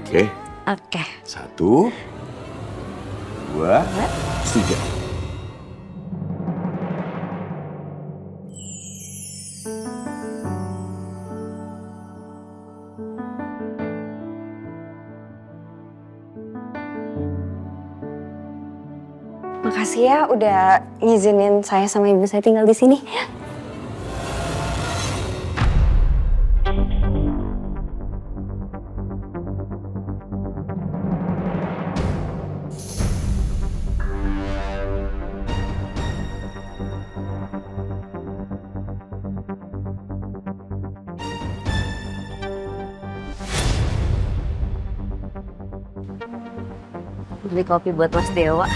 Oke. Oke. 1, 2, 3. Makasih ya udah ngizinin saya sama ibu saya tinggal di sini. Beli kopi buat Mas Dewa.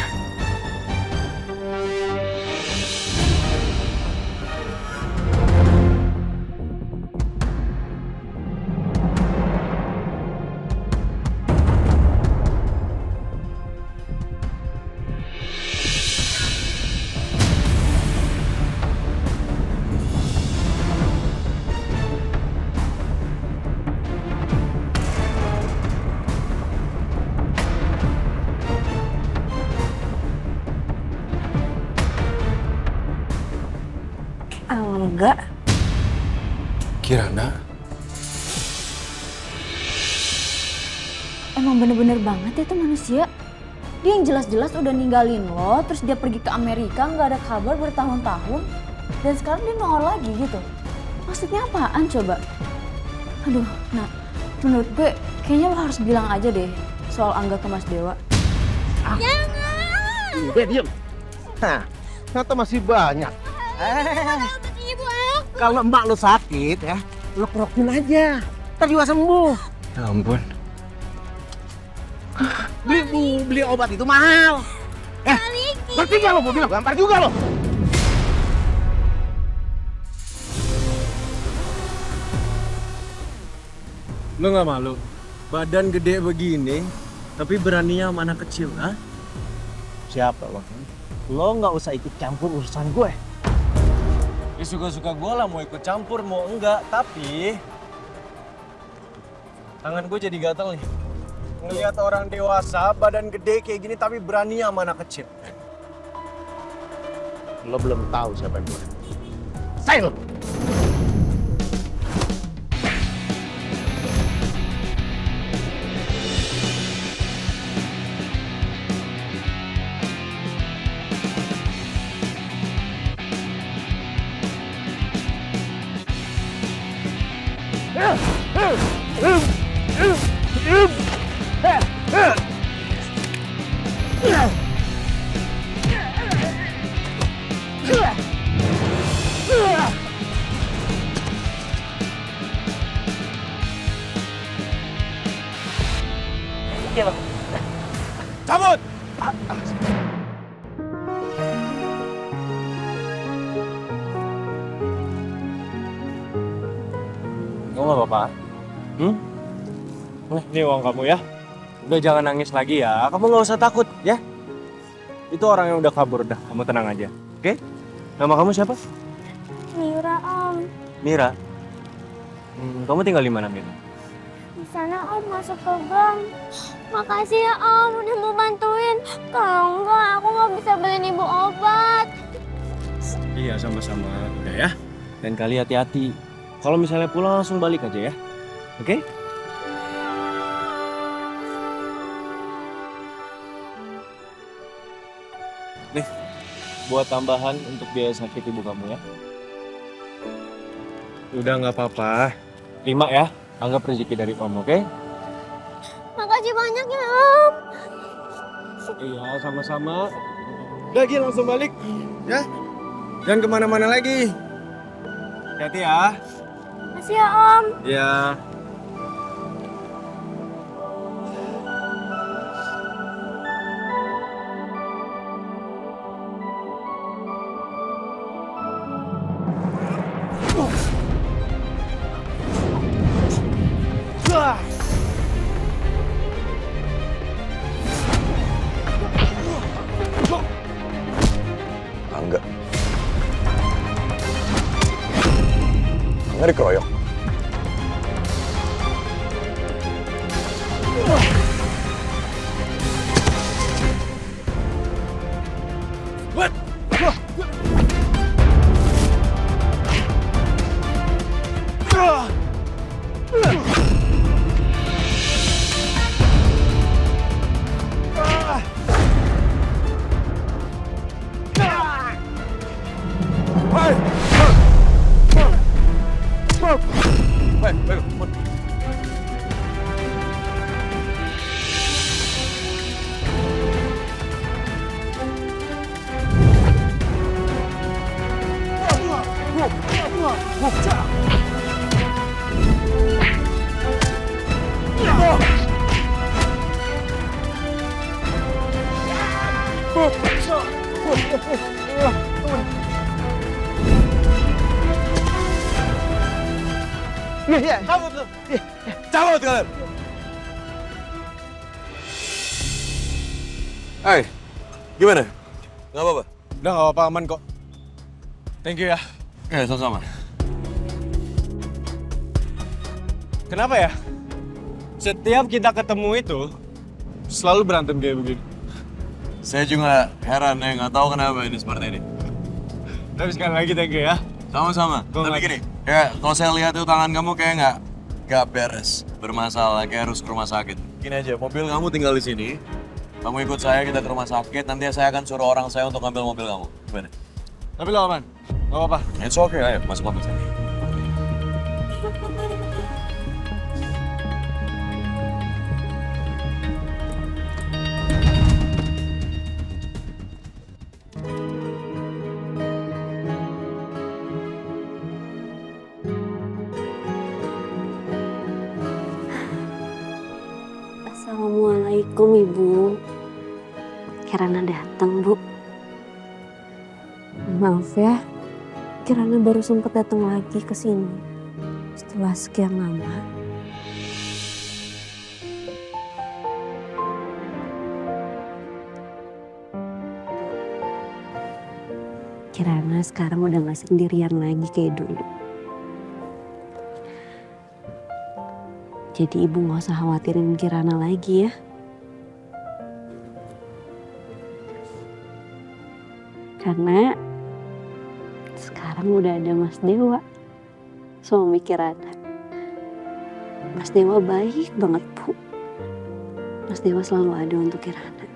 Enggak. Kirana, Emang bener-bener banget itu manusia. Dia yang jelas-jelas udah ninggalin lo, terus dia pergi ke Amerika, nggak ada kabar bertahun-tahun. Dan sekarang dia nongol lagi gitu. Maksudnya apaan coba? Aduh, nah menurut gue kayaknya lo harus bilang aja deh soal Angga ke Mas Dewa. Jangan! Udah diem. Hah, ternyata masih banyak. Kalau emak lo sakit ya, lo kerokin aja. Ntar juga sembuh. ya ampun. Beli obat itu mahal. Ngerti gak lo? Gue bilang gampar juga lo. Lo nggak malu? Badan gede begini, tapi beraninya sama anak kecil, ah? Siapa lo? Lo nggak usah ikut campur urusan gue. Ya suka-suka gue lah mau ikut campur, mau enggak. Tapi tangan gue jadi gatel nih. Ngelihat orang dewasa, badan gede kayak gini, tapi berani sama anak kecil. Lo belum tahu siapa gue. Say lo. Cabut! Kamu nggak apa-apa? Ini uang kamu ya. Udah jangan nangis lagi ya. Kamu nggak usah takut ya. Itu orang yang udah kabur dah. Kamu tenang aja. Oke? Nama kamu siapa? Mira, Om. Mira. Kamu tinggal di mana, Mira? Di sana Om masuk ke gang. Makasih ya Om udah mau bantuin. Kalau enggak aku nggak bisa beliin ibu obat. Iya, sama-sama. Udah ya. Dan kali hati-hati. Kalau misalnya pulang langsung balik aja ya. Oke? Nih, buat tambahan untuk biaya sakit ibu kamu ya. Udah nggak apa-apa. Terima ya. Anggap rezeki dari Om, oke? Makasih banyak ya Om. Iya, sama-sama. Udah, Gil, langsung balik. Ya. Jangan kemana-mana lagi. Hati-hati ya. Makasih ya Om. Ya. Angga. Angga dikeroyok. Cabut kalian! Hai, gimana? Gak apa-apa? Udah nggak apa-apa, aman kok. Thank you ya. Sama-sama. Kenapa ya? Setiap kita ketemu itu selalu berantem kayak begini. Saya juga heran ya, nggak tahu kenapa ini seperti ini. Tapi sekali lagi thank you ya. Sama-sama. Gua Tapi nggak- gini, ya kalau saya lihat itu tangan kamu kayak nggak beres, bermasalah, kayak harus ke rumah sakit. Gini aja, mobil kamu tinggal di sini. Kamu ikut saya, kita ke rumah sakit. Nanti saya akan suruh orang saya untuk ambil mobil kamu. Gimana? Tapi lo aman, nggak apa-apa. It's okay, ayo masuk mobil saya. Assalamualaikum Ibu. Kirana datang Bu. Maaf ya, Kirana baru sempat datang lagi ke sini setelah sekian lama. Kirana sekarang udah gak sendirian lagi kayak dulu. Jadi Ibu gak usah khawatirin Kirana lagi ya. Karena sekarang udah ada Mas Dewa, suami Kirana. Mas Dewa baik banget Bu. Mas Dewa selalu ada untuk Kirana.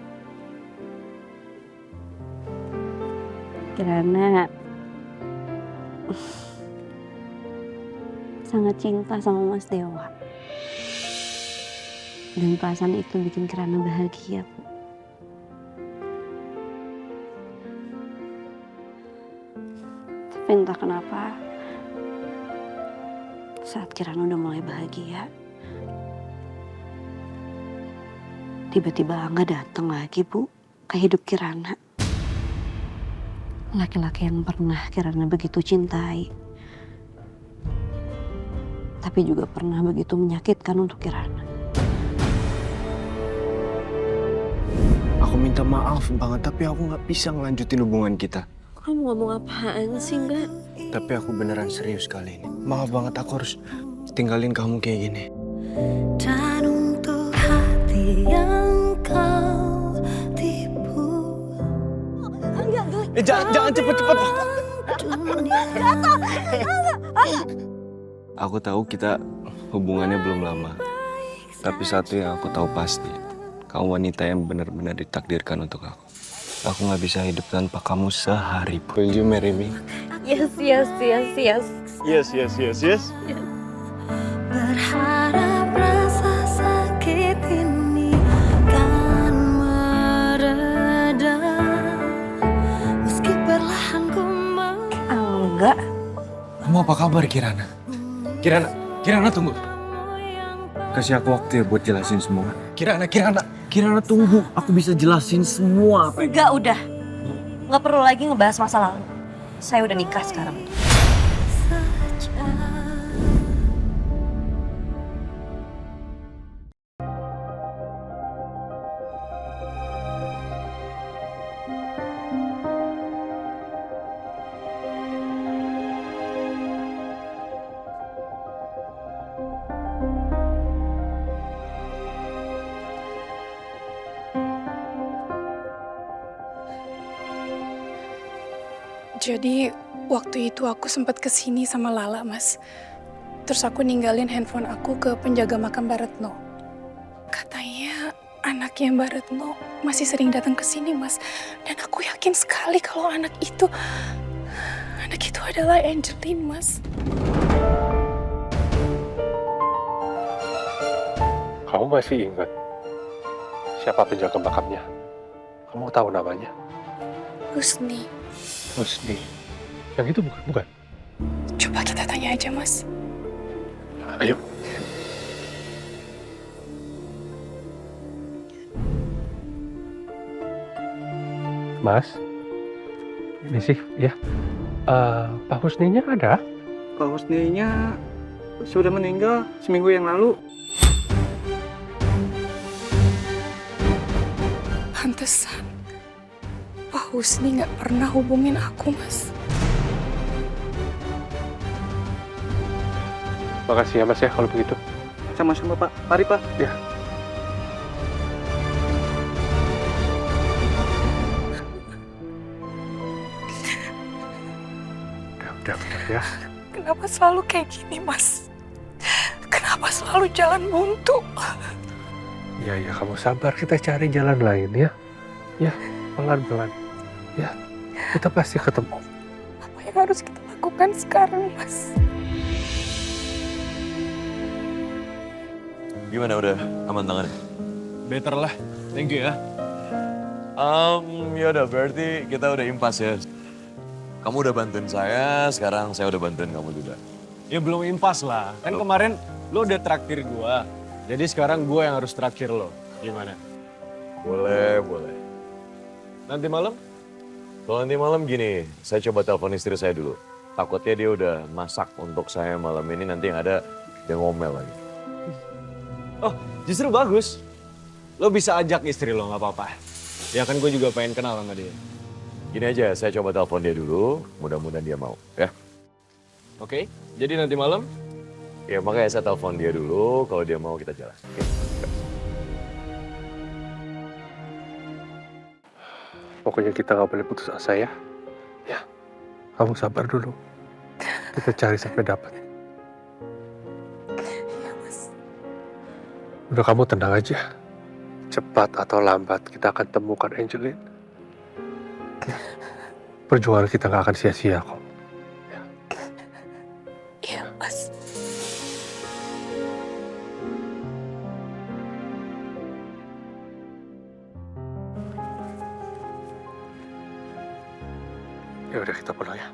Kirana sangat cinta sama Mas Dewa. Dan perasaan itu bikin Kirana bahagia, Bu. Tapi entah kenapa, saat Kirana udah mulai bahagia, tiba-tiba Angga datang lagi, Bu, ke hidup Kirana. Laki-laki yang pernah Kirana begitu cintai, tapi juga pernah begitu menyakitkan untuk Kirana. Aku minta maaf banget, tapi aku nggak bisa ngelanjutin hubungan kita. Kamu ngomong apaan sih, enggak? Tapi aku beneran serius kali ini. Maaf banget, aku harus tinggalin kamu kayak gini. Dan untuk hati yang kau tipu, Jangan cepet-cepet. Aku tahu kita hubungannya belum lama. Tapi satu yang aku tahu pasti, kamu wanita yang benar-benar ditakdirkan untuk aku. Aku nggak bisa hidup tanpa kamu sehari pun. Will you marry me? Yes, yes, yes, yes. Yes, yes, yes, yes. berharap rasa sakit ini kan mereda, meski perlahan ku Enggak. Kamu apa kabar, Kirana? Kirana tunggu. Kasih aku waktu ya buat jelasin semua. Kirana tunggu. Aku bisa jelasin semua apa yang... Enggak, udah. Nggak perlu lagi ngebahas masa lalu. Saya udah nikah sekarang. saja. Jadi waktu itu aku sempat kesini sama Lala, Mas. Terus aku ninggalin handphone aku ke penjaga makam Mbak Retno. Katanya anaknya Mbak Retno masih sering datang ke sini, Mas. Dan aku yakin sekali kalau anak itu adalah Angeline, Mas. Kamu masih ingat siapa penjaga makamnya? Kamu tahu namanya? Husni. Husni. Yang itu bukan? Coba kita tanya aja, Mas. Ayo. Mas, ini sih, ya. Pak Husninya ada? Pak Husninya sudah meninggal seminggu yang lalu. Pantesan Pak Husni nggak pernah hubungin aku, Mas. Makasih ya Mas ya kalau begitu. Sama-sama Pak. Mari Pak. Ya. Udah ya. Kenapa selalu kayak gini, Mas? Kenapa selalu jalan buntu? Ya, kamu sabar. Kita cari jalan lain ya. Ya, pelan-pelan. Ya, kita pasti ketemu. Apa yang harus kita lakukan sekarang, Mas? Gimana, udah aman tangannya? Better lah. Thank you ya. Ya udah, berarti kita udah impas ya. Kamu udah bantuin saya, sekarang saya udah bantuin kamu juga. Ya belum impas lah. Kan kemarin lo udah traktir gua. Jadi sekarang gua yang harus traktir lo. Gimana? Boleh. Nanti malam? Kalau nanti malam gini, saya coba telepon istri saya dulu. Takutnya dia udah masak untuk saya malam ini, nanti yang ada dia ngomel lagi. Oh, justru bagus. Lo bisa ajak istri lo, nggak apa-apa. Ya kan gue juga pengen kenal sama dia. Gini aja, saya coba telepon dia dulu, mudah-mudahan dia mau, ya. Oke, jadi nanti malam? Ya makanya saya telepon dia dulu, kalau dia mau kita jalan. Oke? Pokoknya kita nggak boleh putus asa ya. Ya, kamu sabar dulu. Kita cari sampai dapat. Iya, Mas. Udah kamu tenang aja. Cepat atau lambat kita akan temukan Angeline. Ya. Perjuangan kita nggak akan sia-sia kok. Iya, Mas. Ya udah kita pulang ya.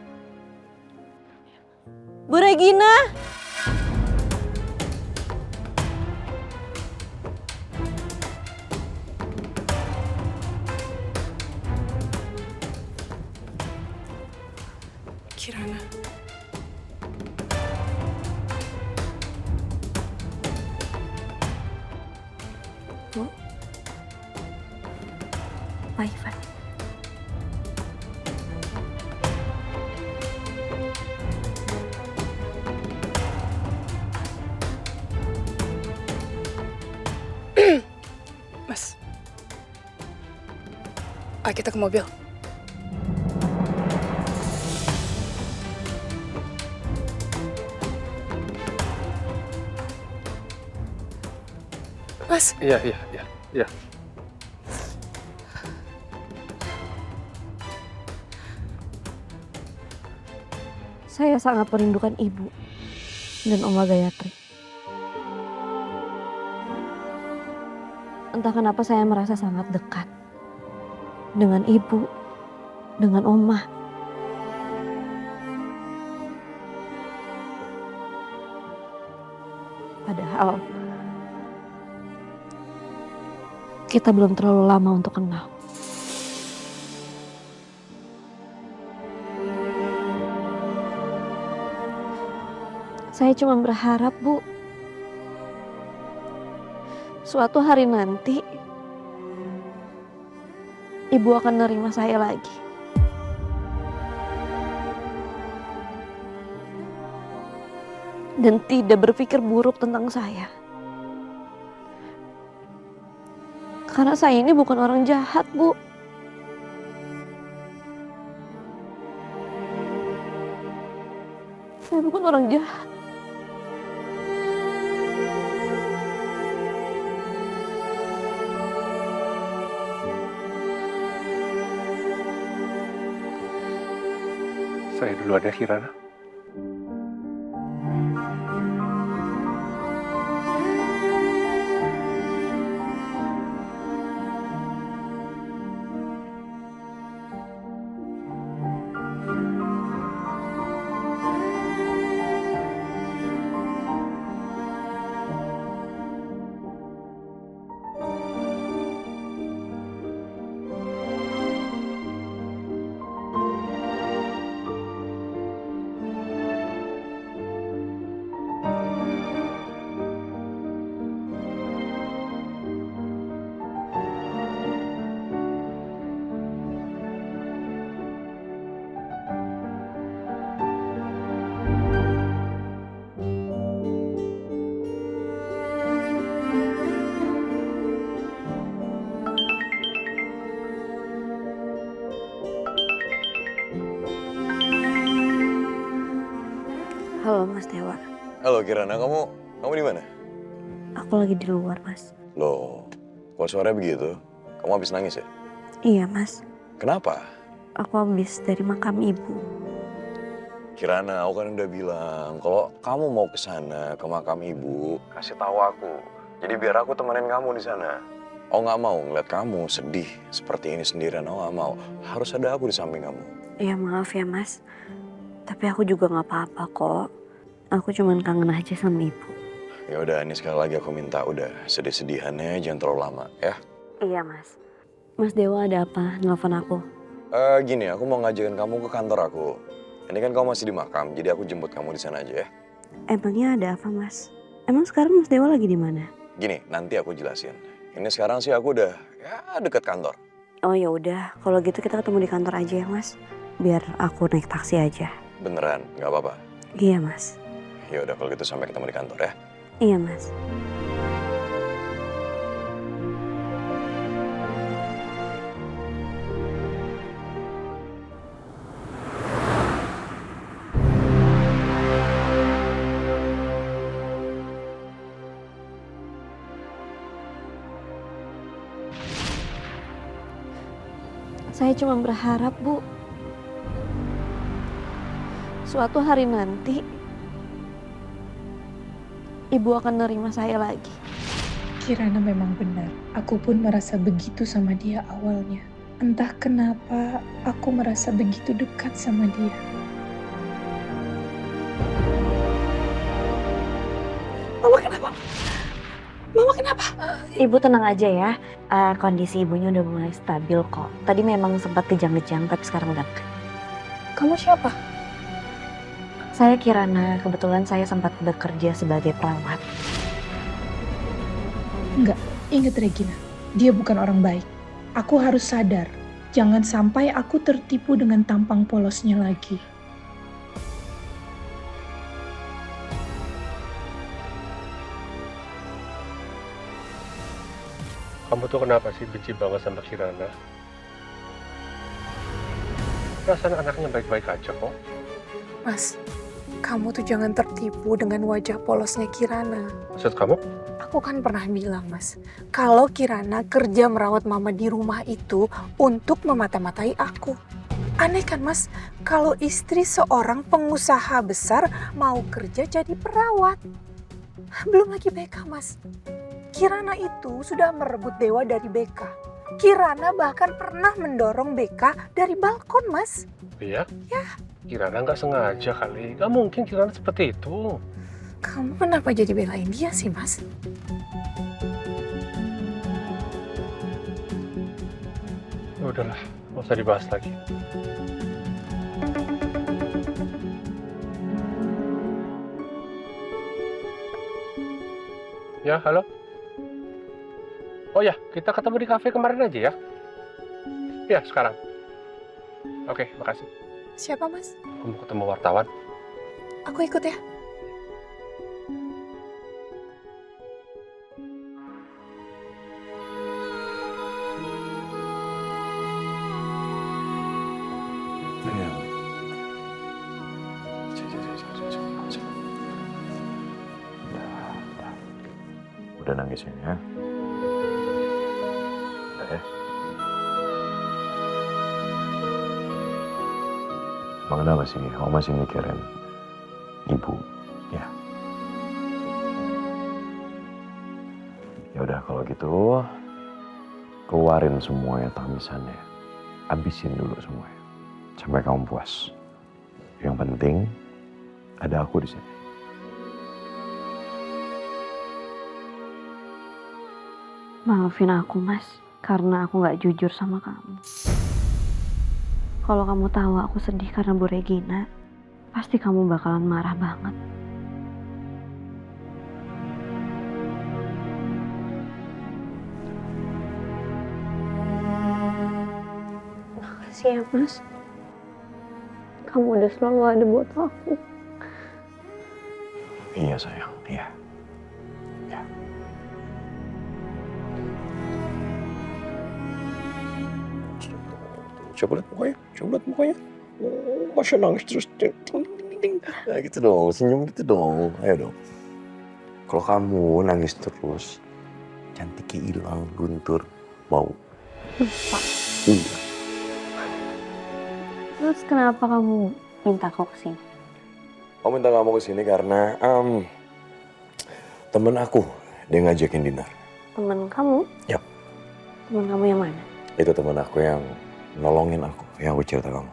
Bu Regina. Kirana. Bu. Pak Ivan. Mas. Ayo kita ke mobil. Mas. Iya. Saya sangat merindukan Ibu dan Oma Gayatri. Entah kenapa saya merasa sangat dekat dengan Ibu, dengan Oma. Padahal kita belum terlalu lama untuk kenal. Saya cuma berharap, Bu, suatu hari nanti Ibu akan nerima saya lagi. Dan tidak berpikir buruk tentang saya. Karena saya ini bukan orang jahat, Bu. Saya bukan orang jahat. Saya duluan ya, Kirana. Halo Mas Dewa, Halo Kirana, kamu di mana? aku lagi di luar Mas. Loh, kok suaranya begitu? Kamu habis nangis ya? Iya Mas, Kenapa? aku habis dari makam ibu. Kirana, aku kan udah bilang kalau kamu mau ke sana ke makam ibu, kasih tahu aku. Jadi biar aku temenin kamu di sana. Aku nggak mau ngeliat kamu sedih seperti ini sendirian. Aku nggak mau. Harus ada aku di samping kamu. Iya maaf ya Mas, tapi aku juga nggak apa-apa kok. Aku cuman kangen aja sama ibu. Ya udah, ini sekali lagi aku minta udah sedih-sedihannya jangan terlalu lama ya. Iya Mas. Mas Dewa ada apa? Nelfon aku. Gini, aku mau ngajakin kamu ke kantor aku. Ini kan kamu masih di makam, jadi aku jemput kamu di sana aja ya. Emangnya ada apa Mas? Emang sekarang Mas Dewa lagi di mana? Gini, nanti aku jelasin. Ini sekarang sih aku udah deket kantor. Oh ya udah, kalau gitu kita ketemu di kantor aja ya Mas. Biar aku naik taksi aja. Beneran, nggak apa-apa. Iya Mas. Ya udah kalau gitu sampai ketemu di kantor ya. Iya Mas. Saya cuma berharap, Bu, suatu hari nanti Ibu akan nerima saya lagi. Kirana memang benar. Aku pun merasa begitu sama dia awalnya. Entah kenapa aku merasa begitu dekat sama dia. Mama kenapa? Mama kenapa? Ibu tenang aja ya. Kondisi ibunya udah mulai stabil kok. Tadi memang sempat kejang-kejang, tapi sekarang udah enggak. Kamu siapa? Saya Kirana, kebetulan saya sempat bekerja sebagai perawat. Enggak, ingat Regina. Dia bukan orang baik. Aku harus sadar. Jangan sampai aku tertipu dengan tampang polosnya lagi. Kamu tuh kenapa sih benci banget sama Kirana? Perasaan anaknya baik-baik aja kok. Mas, kamu tuh jangan tertipu dengan wajah polosnya Kirana. Maksud kamu? Aku kan pernah bilang, Mas, kalau Kirana kerja merawat mama di rumah itu untuk memata-matai aku. Aneh kan, Mas, kalau istri seorang pengusaha besar mau kerja jadi perawat. Belum lagi BK, Mas. Kirana itu sudah merebut Dewa dari BK. Kirana bahkan pernah mendorong BK dari balkon, Mas. Iya? Ya. Kirana nggak sengaja kali. Nggak mungkin Kirana seperti itu. Kamu kenapa jadi belain dia sih, Mas? Ya udahlah, nggak usah dibahas lagi. Ya, halo? Oh ya, kita ketemu di kafe kemarin aja ya? Ya, sekarang. Oke, makasih. Siapa, Mas? Aku mau ketemu wartawan. Aku ikut ya. Iya. Cek. udah nangisin ya. Udah ya. Emang kenapa sih? Kamu masih mikirin ibu, ya? Ya udah kalau gitu, keluarin semuanya tangisannya. Habisin dulu semuanya. Sampai kamu puas. Yang penting, ada aku di sini. Maafin aku, Mas, karena aku nggak jujur sama kamu. Kalau kamu tahu aku sedih karena Bu Regina, pasti kamu bakalan marah banget. Makasih ya, Mas. Kamu udah selalu ada buat aku. Iya sayang, iya. Coba lihat mukanya. Oh, masih nangis terus. Nah, gitu dong, senyum gitu dong. Ayo dong. Kalau kamu nangis terus, cantiknya hilang, guntur. Mau? Pak. Iya. Terus kenapa kamu minta aku kesini? Aku minta kamu kesini karena temen aku dia ngajakin dinner. Temen kamu? Yap. Temen kamu yang mana? Itu temen aku yang nolongin aku, yang aku cerita kamu.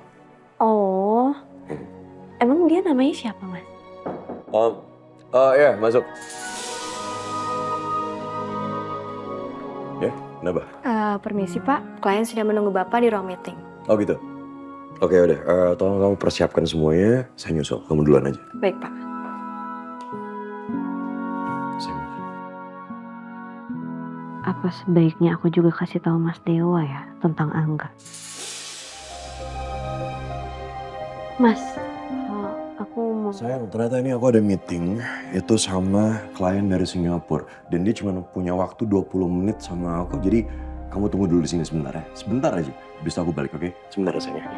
Oh, emang dia namanya siapa, Mas? Ya, masuk. Ya, kenapa? Permisi Pak, klien sudah menunggu Bapak di ruang meeting. Oh gitu? Oke udah, tolong kamu persiapkan semuanya, saya nyusul, kamu duluan aja. Baik Pak. Apa sebaiknya aku juga kasih tahu Mas Dewa ya tentang Angga? Mas, aku mau... Sayang, ternyata ini aku ada meeting itu sama klien dari Singapura. Dan dia cuma punya waktu 20 menit sama aku, jadi kamu tunggu dulu di sini sebentar ya. Sebentar aja, habis itu aku balik, oke? Sebentar ya sayang.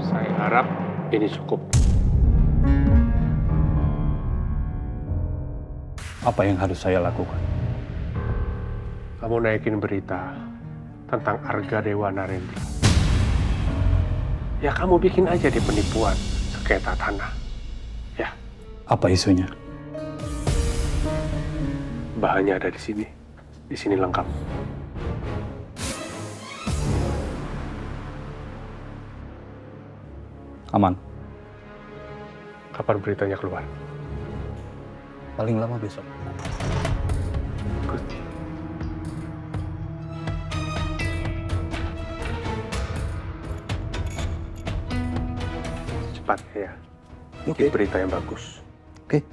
Saya harap ini cukup. Apa yang harus saya lakukan? Kamu naikin berita tentang Arga Dewa Narendra. Ya kamu bikin aja di penipuan sengketa tanah. Ya. Apa isunya? Bahannya ada di sini. Di sini lengkap. Aman. Kapan beritanya keluar? Paling lama besok. Good. Cepatnya ya. Bikin berita yang bagus. Oke.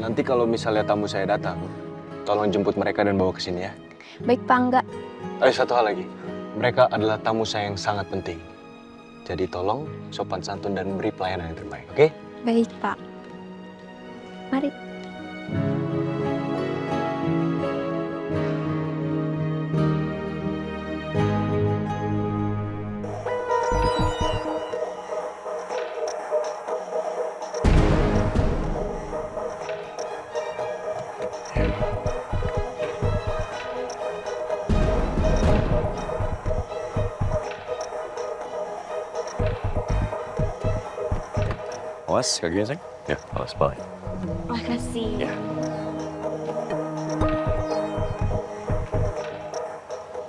Nanti kalau misalnya tamu saya datang, tolong jemput mereka dan bawa ke sini ya. Baik Pak, Angga. Satu hal lagi, mereka adalah tamu saya yang sangat penting. Jadi tolong sopan santun dan beri pelayanan yang terbaik, oke? Baik Pak. Mari. Awas kakinya, sayang. Ya, awas balik. Makasih. Ya.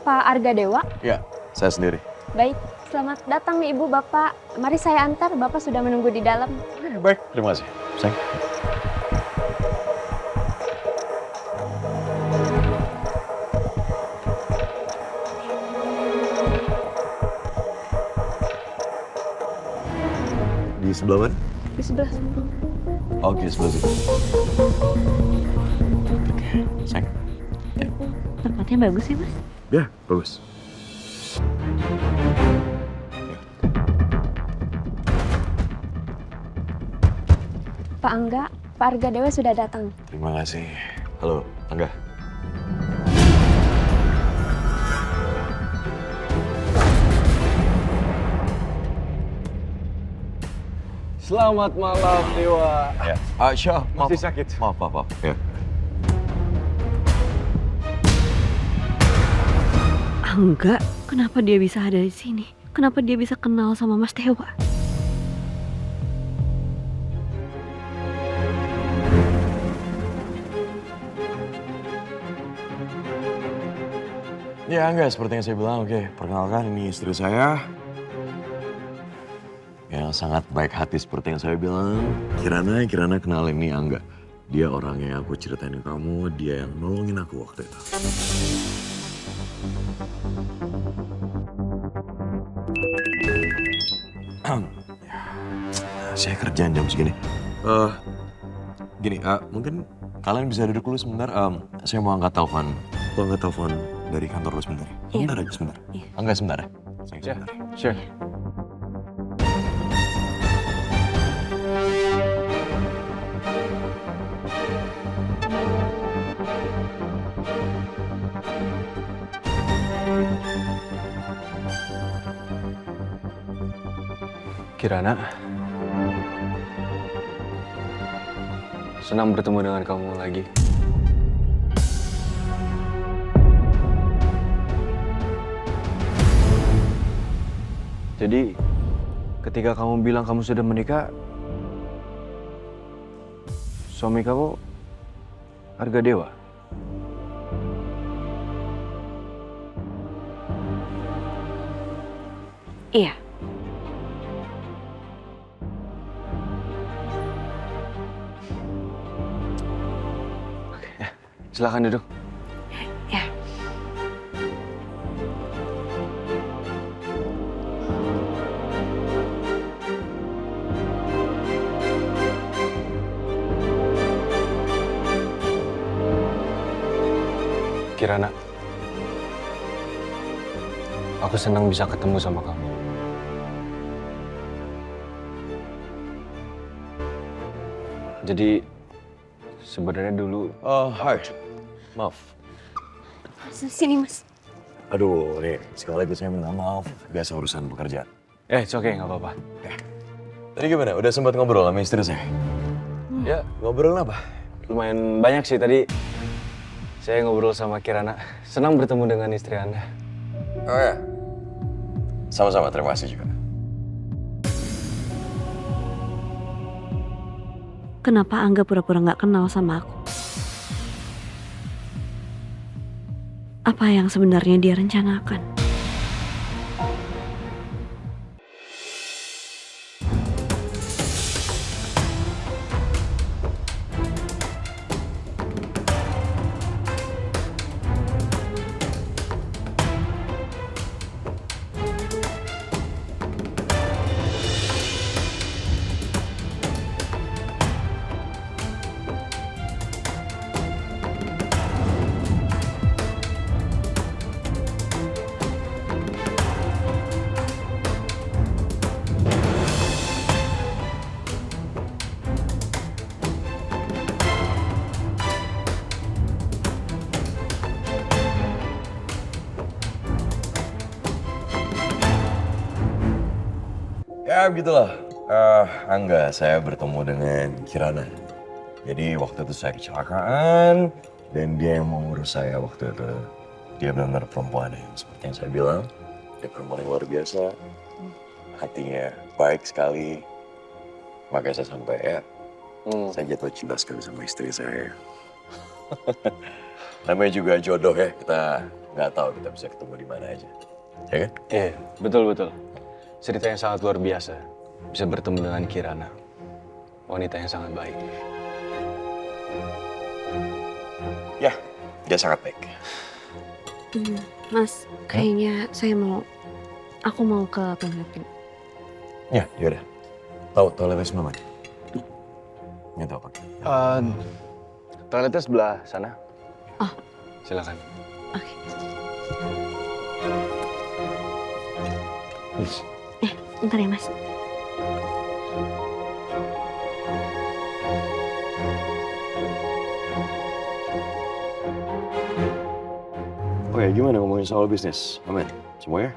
Pak Arga Dewa. Ya, saya sendiri. Baik, selamat datang Ibu Bapak. Mari saya antar, Bapak sudah menunggu di dalam. Baik, terima kasih. Sayang. Di sebelah mana? Di sebelah sana. Oke, sebelah situ. Oke, sayang. Ya. Tempatnya bagus ya, Mas? Ya, bagus. Pak Angga, Pak Arga Dewa sudah datang. Terima kasih. Halo, Angga. Selamat malam, Dewa. Ya. Syah, maaf. Masih sakit? Maaf. Ya. Angga, kenapa dia bisa ada di sini? Kenapa dia bisa kenal sama Mas Dewa? Ya, Angga, seperti yang saya bilang, oke. Perkenalkan, ini istri saya. Yang sangat baik hati seperti yang saya bilang. Kirana kenalin nih Angga. Dia orang yang aku ceritain ke kamu, dia yang nolongin aku waktu itu. Saya kerjaan jam segini. Mungkin kalian bisa duduk dulu sebentar. Saya mau angkat telepon. Aku angkat telepon dari kantor dulu sebentar. Sebentar aja, sebentar. Angga sebentar ya. Sayang, sebentar. Sure. Kirana, senang bertemu dengan kamu lagi. Jadi, ketika kamu bilang kamu sudah menikah, suami kamu Arga Dewa. Iya. Silakan duduk. Ya. Kirana, aku senang bisa ketemu sama kamu. Jadi, sebenarnya dulu... Hai. Maaf. Sini, Mas. Aduh, nih, sekali lagi saya minta maaf. Biasa urusan pekerjaan. It's okay, nggak apa-apa. Tadi gimana? Udah sempat ngobrol sama istri saya? Ya, ngobrol apa? Lumayan banyak sih tadi. Saya ngobrol sama Kirana. Senang bertemu dengan istri Anda. Oh ya? Sama-sama, terima kasih juga. Kenapa Angga pura-pura nggak kenal sama aku? Apa yang sebenarnya dia rencanakan? Ya begitulah. Angga, saya bertemu dengan Kirana. Jadi waktu itu saya kecelakaan dan dia yang mengurus saya waktu itu. Dia benar-benar perempuan yang seperti yang saya bilang. Dia perempuan yang luar biasa. Hatinya baik sekali. Makanya saya sampai saya jatuh cinta sekali sama istri saya. Namanya juga jodoh ya. Kita nggak tahu kita bisa ketemu di mana aja. Ya kan? Iya, betul-betul. Cerita yang sangat luar biasa. Bisa bertemu dengan Kirana. Wanita yang sangat baik. Ya, dia sangat baik. Mas, kayaknya aku mau ke toilet. Ya, yaudah. Tahu toiletnya sebelah mana? Nggak tahu, Pak. Toiletnya sebelah sana. Oh. Silakan. Oke. Bentar ya, Mas. Oh ya, gimana ngomongin soal bisnis? Aman? Semuanya?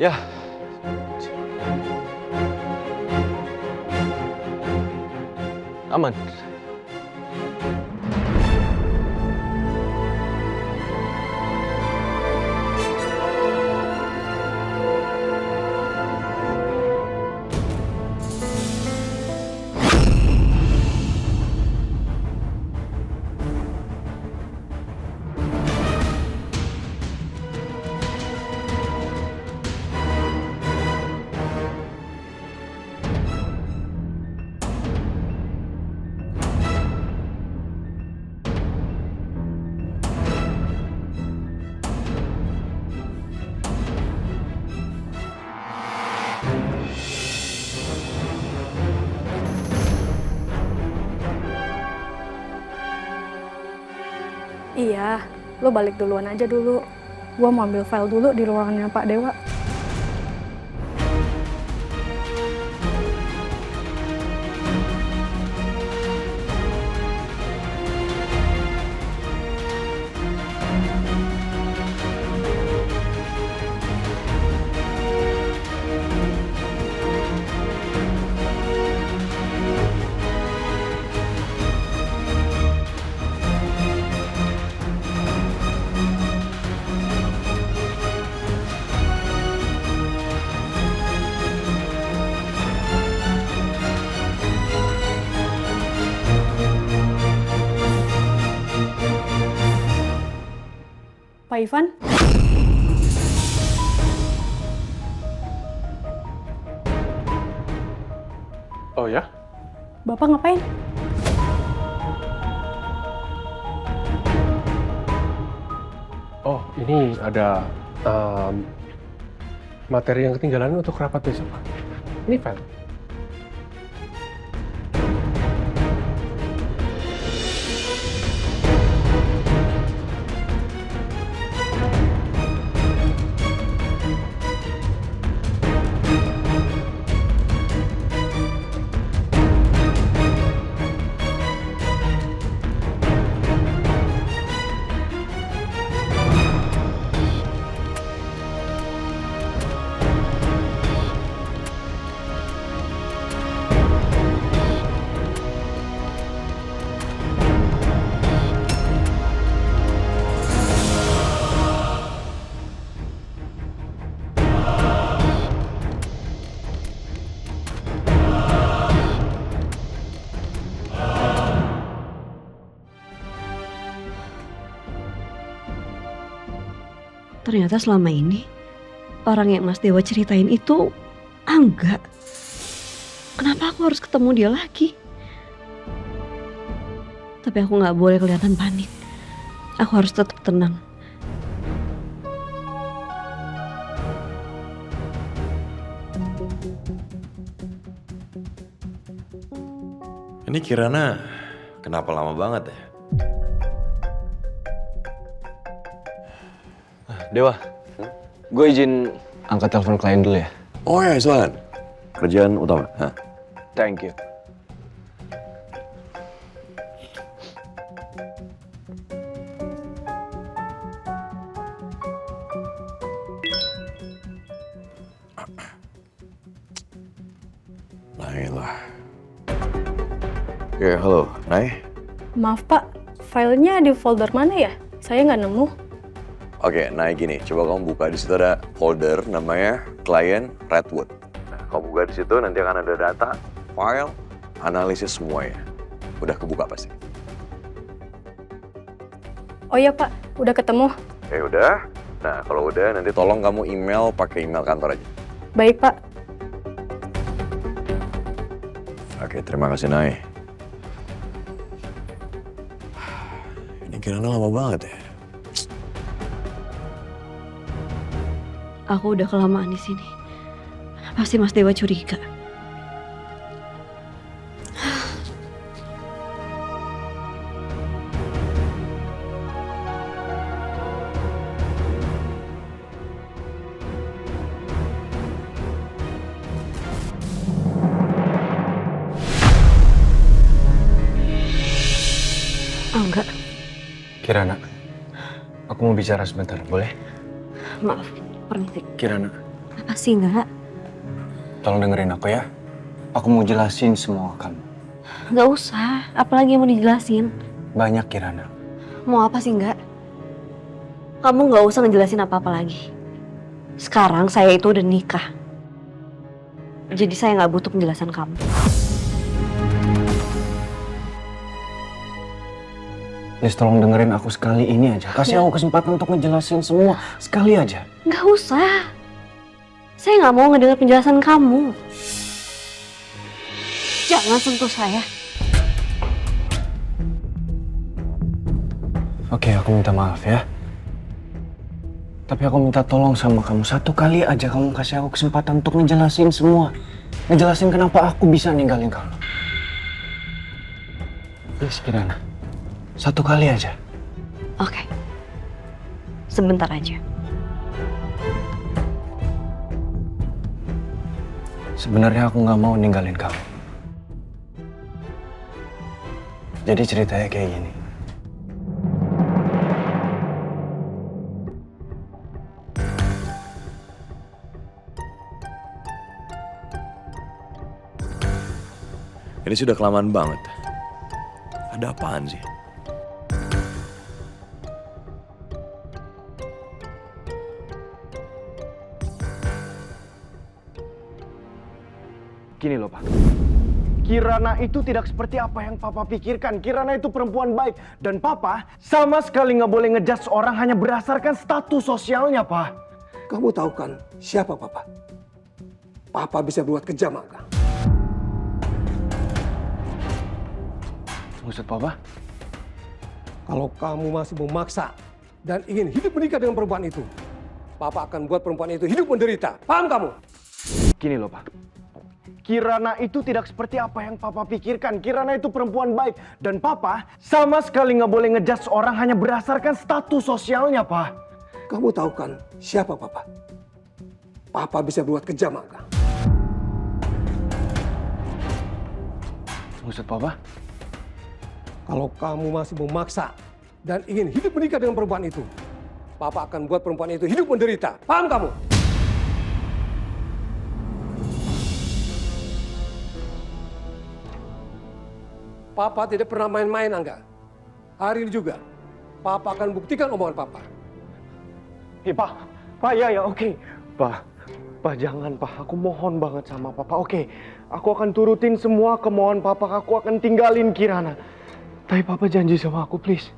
Ya, aman. Iya, lo balik duluan aja dulu. Gua mau ambil file dulu di ruangannya Pak Dewa. Pak Ivan? Oh ya? Bapak ngapain? Oh, ini ada materi yang ketinggalan untuk rapat besok. Ini file. Ternyata selama ini orang yang Mas Dewa ceritain itu Angga. Kenapa aku harus ketemu dia lagi? Tapi aku nggak boleh kelihatan panik. Aku harus tetap tenang. Ini Kirana kenapa lama banget ya? Dewa, gue izin angkat telepon klien dulu ya. Oh ya, silakan. Kerjaan utama. Hah? Thank you. Nailah. Ya, halo, Nay. Maaf Pak, filenya di folder mana ya? Saya nggak nemu. Oke, nah gini, coba kamu buka, di situ ada folder namanya klien Redwood. Nah, kamu buka di situ, nanti akan ada data, file, analisis semuanya. Udah kebuka pasti. Oh iya Pak, udah ketemu. Udah. Nah, kalau udah nanti tolong kamu email pakai email kantor aja. Baik Pak. Oke, terima kasih Nay. Ini Kirana lama banget ya. Aku udah kelamaan di sini. Pasti Mas Dewa curiga. Angga, Kirana, aku mau bicara sebentar, boleh? Maaf, permisi. Kirana, Apa sih enggak? tolong dengerin aku ya. Aku mau jelasin semua ke kamu. Nggak usah, apalagi yang mau dijelasin. Banyak, Kirana. Mau apa sih enggak? Kamu nggak usah ngejelasin apa-apa lagi. Sekarang saya itu udah nikah. Jadi saya nggak butuh penjelasan kamu. Please tolong dengerin aku sekali ini aja. Kasih aku kesempatan untuk ngejelasin semua. Sekali aja. Nggak usah. Saya nggak mau ngedengar penjelasan kamu. Jangan sentuh saya. Oke, aku minta maaf ya. Tapi aku minta tolong sama kamu. Satu kali aja kamu kasih aku kesempatan untuk ngejelasin semua. Ngejelasin kenapa aku bisa ninggalin kamu. Please, Kirana. Satu kali aja. Oke. Sebentar aja. Sebenarnya aku nggak mau ninggalin kamu. Jadi ceritanya kayak gini. Ini sudah kelamaan banget. Ada apaan sih? Gini loh, Pak. Kirana itu tidak seperti apa yang Papa pikirkan. Kirana itu perempuan baik. Dan Papa sama sekali nggak boleh ngejudge orang hanya berdasarkan status sosialnya, Pak. Kamu tahu kan siapa Papa? Papa bisa berbuat kejam, Angga. Maksud Papa? Kalau kamu masih memaksa dan ingin hidup menikah dengan perempuan itu, Papa akan buat perempuan itu hidup menderita. Paham kamu? Gini loh, Pak. Kirana itu tidak seperti apa yang Papa pikirkan. Kirana itu perempuan baik. Dan Papa sama sekali nggak boleh ngejudge orang hanya berdasarkan status sosialnya, Pak. Kamu tahu kan siapa Papa? Papa bisa berbuat kejam, Angga. Maksud Papa? Kalau kamu masih memaksa dan ingin hidup menikah dengan perempuan itu, Papa akan buat perempuan itu hidup menderita. Paham kamu? Papa tidak pernah main-main, Angga. Hari ini juga, Papa akan buktikan omongan Papa. Pak, ya, oke. Pak, jangan, Pak. Aku mohon banget sama Papa. Oke, aku akan turutin semua kemauan Papa. Aku akan tinggalin Kirana. Tapi Papa janji sama aku, please.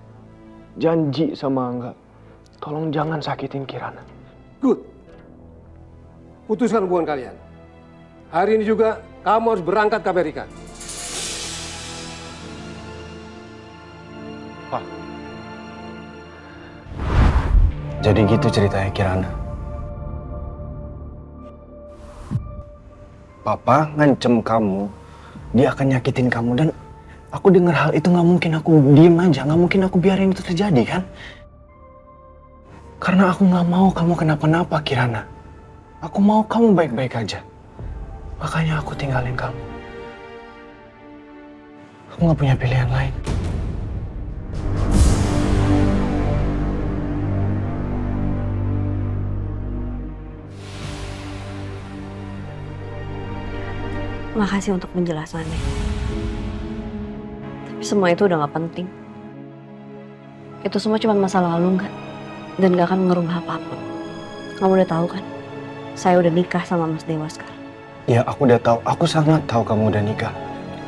Janji sama Angga. Tolong jangan sakitin Kirana. Good. Putuskan hubungan kalian. Hari ini juga, kamu harus berangkat ke Amerika. Pak. Jadi gitu ceritanya Kirana. Papa ngancem kamu, dia akan nyakitin kamu dan aku dengar hal itu nggak mungkin aku diem aja, nggak mungkin aku biarin itu terjadi kan? Karena aku nggak mau kamu kenapa-napa Kirana. Aku mau kamu baik-baik aja. Makanya aku tinggalin kamu. Aku nggak punya pilihan lain. Makasih untuk penjelasannya. Tapi semua itu udah gak penting. Itu semua cuma masa lalu nggak? Dan gak akan ngerubah apapun. Kamu udah tahu kan? Saya udah nikah sama Mas Dewa sekarang. Ya, aku udah tahu. Aku sangat tahu kamu udah nikah.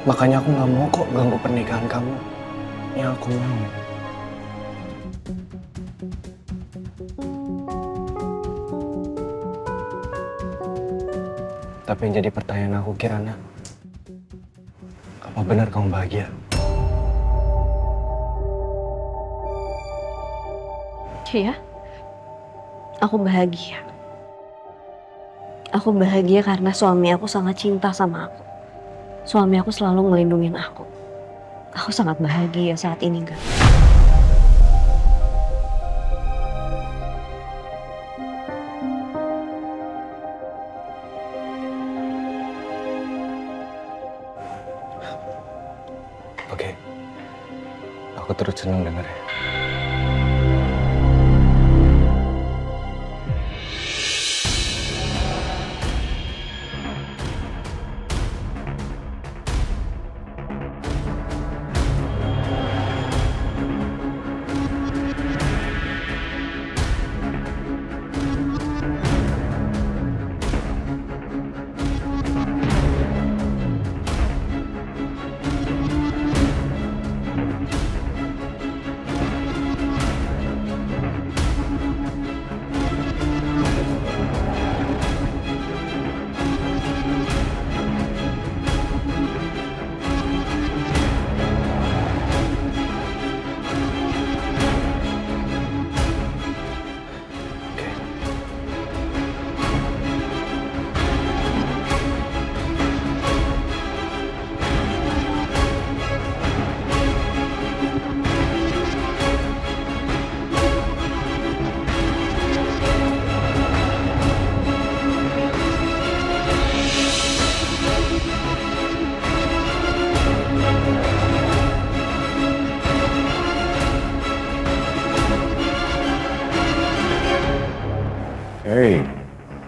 Makanya aku nggak mau kok ganggu pernikahan kamu. Yang aku mau. Tapi yang jadi pertanyaan aku, Kirana, apa benar kamu bahagia? Iya, aku bahagia. Aku bahagia karena suami aku sangat cinta sama aku. Suami aku selalu ngelindungin aku. Aku sangat bahagia saat ini, Gak. Oke. Aku terus senang dengarnya.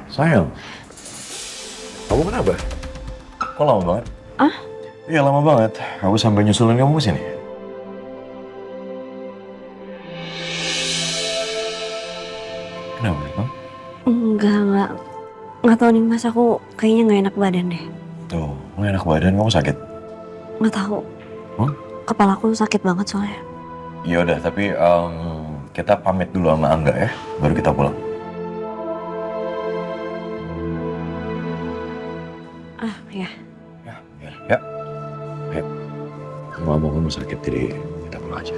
Sayang, kamu kenapa? Kok lama banget? Ah? Iya lama banget. Aku sampai nyusulin kamu kesini. Kenapa, Bang? Nggak tahu nih Mas, aku kayaknya nggak enak badan deh. Tuh, nggak enak badan, kamu sakit? Nggak tahu. Hah? Kepalaku sakit banget soalnya. Ya udah, tapi kita pamit dulu sama Angga ya, baru kita pulang. Ah, ya. Ya. Ayo. Mau kamu sakit, jadi kita pulang aja.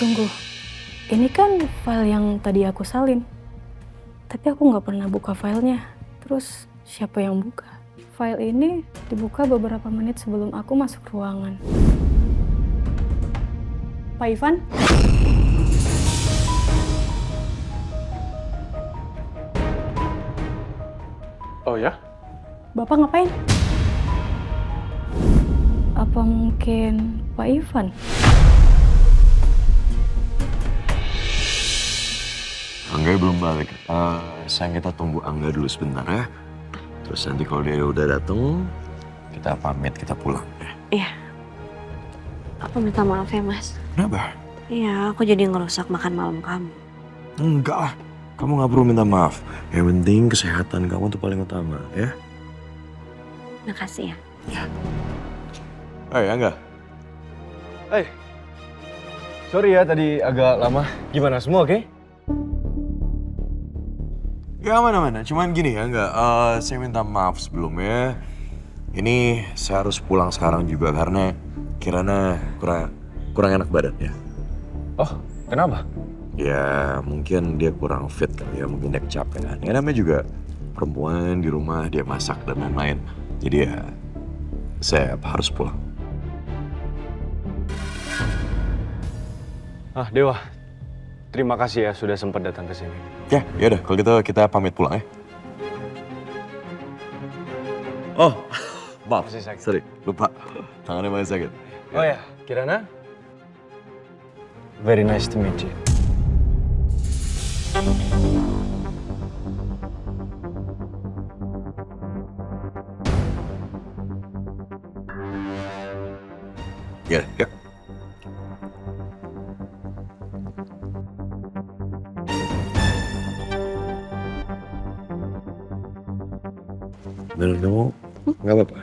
Tunggu, ini kan file yang tadi aku salin. Tapi aku nggak pernah buka filenya. Terus siapa yang buka? File ini dibuka beberapa menit sebelum aku masuk ruangan. Pak Ivan? Oh ya? Bapak ngapain? Apa mungkin Pak Ivan? Angga belum balik. Sayang, kita tunggu Angga dulu sebentar ya. Terus nanti kalau dia udah datang, kita pamit, kita pulang. Iya. Aku minta maaf ya Mas. Kenapa? Iya, aku jadi ngerusak makan malam kamu. Enggak lah. Kamu nggak perlu minta maaf. Yang penting kesehatan kamu tuh paling utama, ya. Makasih ya. Hai, Angga. Sorry ya tadi agak lama. Gimana, semua oke? Ya aman-aman, cuman gini ya, enggak. Saya minta maaf sebelumnya. Ini saya harus pulang sekarang juga karena Kirana kurang enak badan ya. Oh, kenapa? Ya mungkin dia kurang fit kali ya, mungkin dia kecapean. Ya namanya juga perempuan di rumah, dia masak dan lain-lain. Jadi ya saya harus pulang. Dewa, terima kasih ya sudah sempat datang ke sini. Ya udah kalau gitu kita pamit pulang ya. Oh, maaf. Masih sakit. Sorry, lupa. Tangannya masih sakit. Oh ya, Kirana? Very nice to meet you. Ya, ya. Bener kamu nggak apa-apa?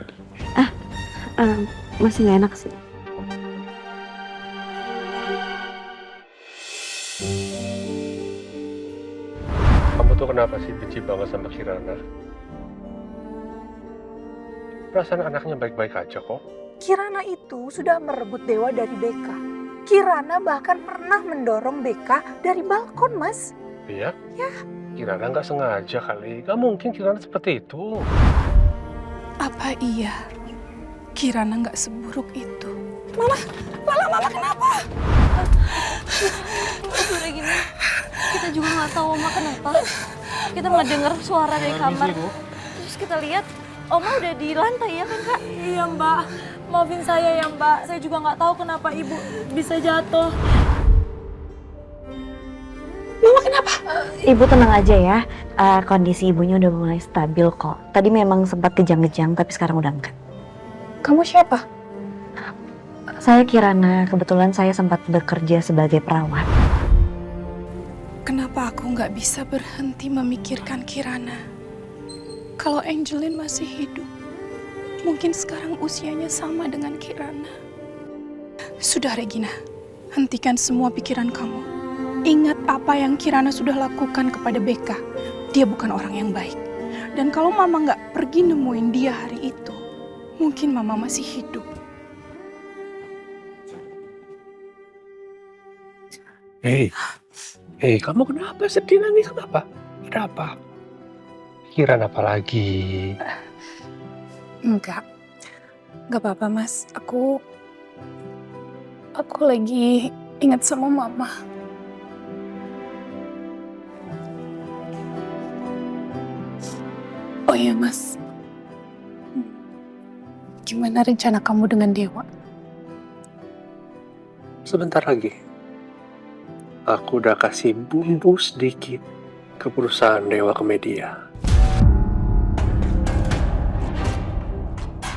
Masih nggak enak sih. Kamu tuh kenapa sih benci banget sama Kirana? Perasaan anaknya baik-baik aja kok. Kirana itu sudah merebut Dewa dari Beka. Kirana bahkan pernah mendorong Beka dari balkon, Mas. Iya? Ya. Kirana nggak sengaja kali. Gak mungkin Kirana seperti itu. Apa iya Kirana nggak seburuk itu? Mama kenapa? Udah gini, kita juga nggak tahu Oma kenapa. Kita nggak dengar suara dari kamar. Terus kita lihat Oma udah di lantai ya kan Kak? Iya Mbak, maafin saya ya Mbak. Saya juga nggak tahu kenapa Ibu bisa jatuh. Mama kenapa? Ibu tenang aja ya, kondisi ibunya udah mulai stabil kok. Tadi memang sempat kejang-kejang, tapi sekarang udah enggak. Kamu siapa? Saya Kirana, kebetulan saya sempat bekerja sebagai perawat. Kenapa aku nggak bisa berhenti memikirkan Kirana? Kalau Angelin masih hidup, mungkin sekarang usianya sama dengan Kirana. Sudah Regina, hentikan semua pikiran kamu. Ingat apa yang Kirana sudah lakukan kepada Beka. Dia bukan orang yang baik. Dan kalau Mama nggak pergi nemuin dia hari itu, mungkin Mama masih hidup. Hei, kamu kenapa sedih nangis? Kenapa? Ada apa? Kirana apa lagi? Enggak apa-apa Mas. Aku lagi ingat sama Mama. Oh iya Mas, Gimana rencana kamu dengan Dewa? Sebentar lagi, aku udah kasih bumbu sedikit ke perusahaan Dewa ke media.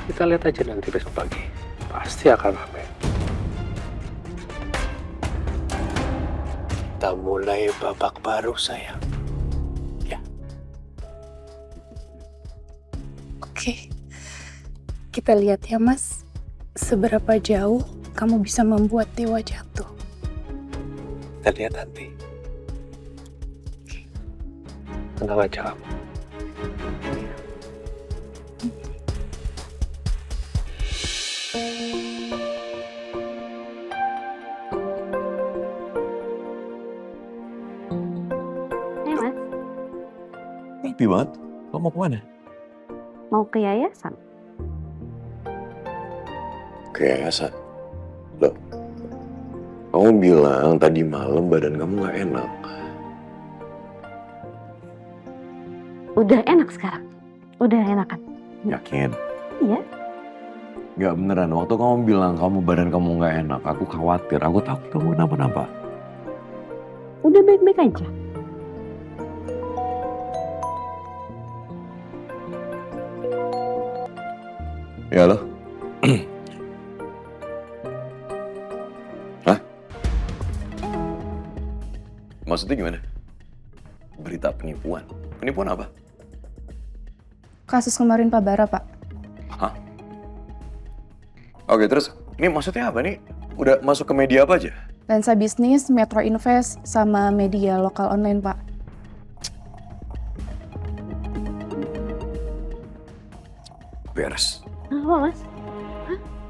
Kita lihat aja nanti besok pagi. Pasti akan ramai. Kita mulai babak baru, sayang. Ya. Oke. Kita lihat ya, Mas. Seberapa jauh kamu bisa membuat Dewa jatuh. Kita lihat nanti. Tenang aja kamu. Hey Mas, Rapi banget. Lo mau kemana? mau ke yayasan? Ke yayasan. Loh, kamu bilang tadi malam badan kamu gak enak. Udah enak sekarang? Udah enakan? Yakin? Iya. Gak beneran, waktu kamu bilang badan kamu gak enak, aku khawatir, aku takut kamu kenapa-napa. Udah baik-baik aja. Ya lo? Hah? Maksudnya gimana? Berita penipuan? Penipuan apa? Kasus kemarin Pak Bara, Pak. Hah? Oke, terus ini maksudnya apa nih? Udah masuk ke media apa aja? Lensa Bisnis, Metro Invest, sama media lokal online, Pak. Beres. Apa Mas?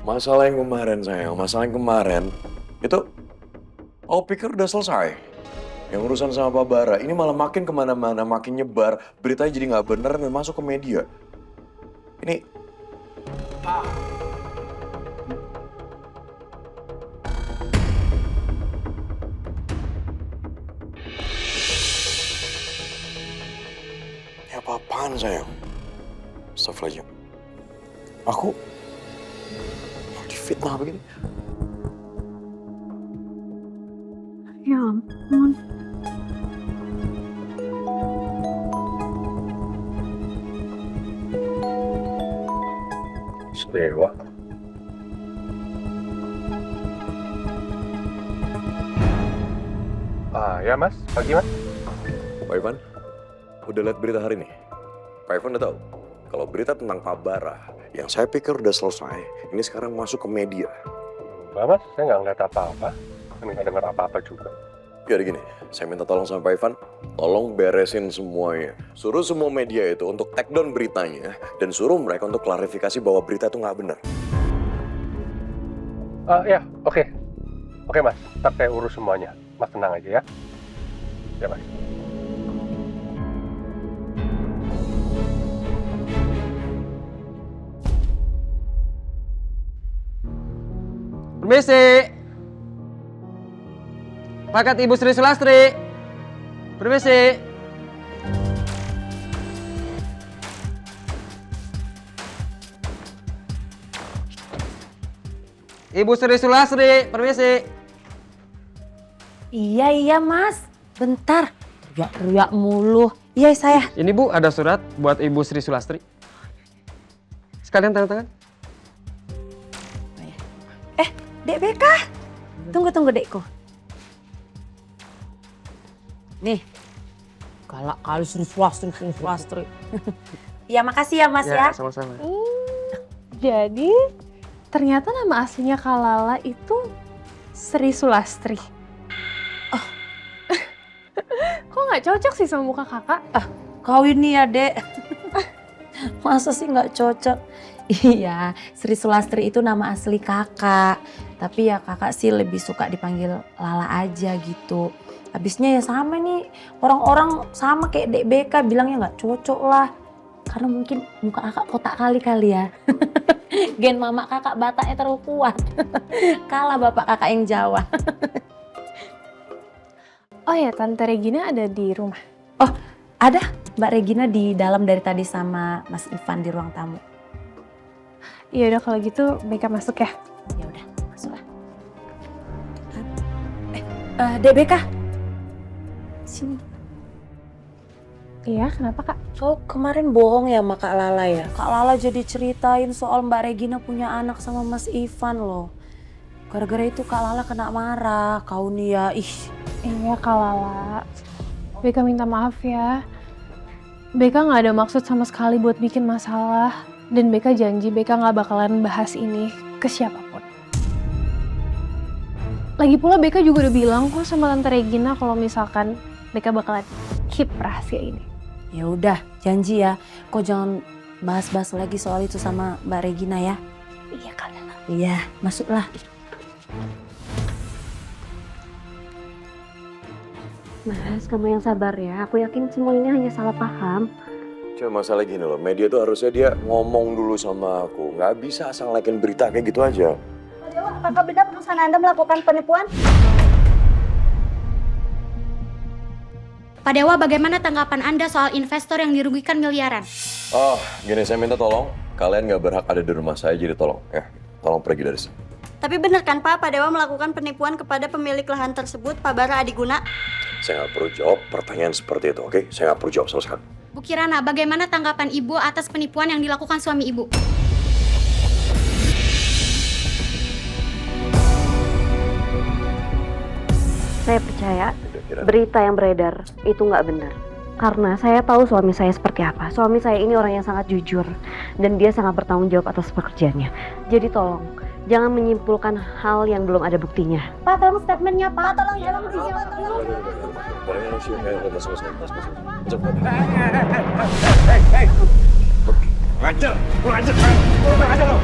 Masalah yang kemarin sayang, masalah yang kemarin itu aku pikir udah selesai. Yang urusan sama Pak Bara, ini malah makin kemana-mana, makin nyebar, beritanya jadi nggak bener dan masuk ke media. Ini... Ya apa-apaan sayang? Astagfirullahaladzim. Aku difitnah begini. Ya ampun. Dewa. Ya Mas, pagi Mas. Pak Ivan, udah lihat berita hari ini? Pak Ivan udah tahu kalau berita tentang Pak Bara yang saya pikir udah selesai, ini sekarang masuk ke media. Enggak Mas, saya nggak ngeliat apa-apa. Nggak dengar apa-apa juga. Ya udah gini, saya minta tolong sama Pak Ivan, tolong beresin semuanya. Suruh semua media itu untuk take down beritanya dan suruh mereka untuk klarifikasi bahwa berita itu nggak benar. Ya, oke. Oke Mas, ntar saya urus semuanya. Mas tenang aja ya. Ya Mas. Permisi. Paket Ibu Sri Sulastri. Permisi. Ibu Sri Sulastri, permisi. Iya Mas, bentar. Teriak-teriak mulu. Iya saya. Ini Bu, ada surat buat Ibu Sri Sulastri. Sekalian tanda tangan. Dek Beka. Tunggu Dekku. Nih. Galak kali Sri Sulastri. Ya makasih ya Mas ya. Sama-sama. Jadi, ternyata nama aslinya Kalala itu Sri Sulastri. Oh. Kok nggak cocok sih sama muka kakak? Kau ini ya Dek. Masa sih nggak cocok? Iya, Sri Sulastri itu nama asli kakak. Tapi ya kakak sih lebih suka dipanggil Lala aja gitu. Habisnya ya sama nih, orang-orang sama kayak Dek Beka bilangnya nggak cocok lah. Karena mungkin muka kakak kotak kali ya. Gen mama kakak Bataknya terlalu kuat. Kalah bapak kakak yang Jawa. Oh ya, Tante Regina ada di rumah? Oh, ada. Mbak Regina di dalam dari tadi sama Mas Ivan di ruang tamu. Ya udah kalau gitu Beka masuk ya. Ya udah, masuk lah. Dek Beka. Sini. Iya, kenapa Kak? Kau kemarin bohong ya sama Kak Lala ya? Kak Lala jadi ceritain soal Mbak Regina punya anak sama Mas Ivan loh. Gara-gara itu Kak Lala kena marah. Kau nih ya, ih. Iya Kak Lala. Beka minta maaf ya. Beka nggak ada maksud sama sekali buat bikin masalah. Dan Beka janji Beka nggak bakalan bahas ini ke siapapun. Lagi pula Beka juga udah bilang kok sama Tante Regina kalau misalkan Beka bakalan keep rahasia ini. Ya udah, janji ya. Kau jangan bahas-bahas lagi soal itu sama Mbak Regina ya. Iya Kak Lala. Iya, masuklah. Mas, kamu yang sabar ya. Aku yakin semua ini hanya salah paham. Cuma masalah gini loh, media tuh harusnya dia ngomong dulu sama aku. Nggak bisa asal naikin berita kayak gitu aja. Pak Dewa, apakah benar perusahaan Anda melakukan penipuan? Pak Dewa, bagaimana tanggapan Anda soal investor yang dirugikan miliaran? Oh, gini saya minta tolong. Kalian nggak berhak ada di rumah saya, jadi tolong ya. Tolong pergi dari sini. Tapi benar kan Pak Dewa melakukan penipuan kepada pemilik lahan tersebut, Pak Bara Adiguna? Saya nggak perlu jawab pertanyaan seperti itu, oke? Saya nggak perlu jawab sama sekali. Bu Kirana, bagaimana tanggapan Ibu atas penipuan yang dilakukan suami Ibu? Saya percaya berita yang beredar itu nggak benar. Karena saya tahu suami saya seperti apa. Suami saya ini orang yang sangat jujur. Dan dia sangat bertanggung jawab atas pekerjaannya. Jadi tolong, jangan menyimpulkan hal yang belum ada buktinya. Pak, tolong statementnya Pak, tolong jangan dijawab dulu. Ngajar, ngajar, ngajar lo.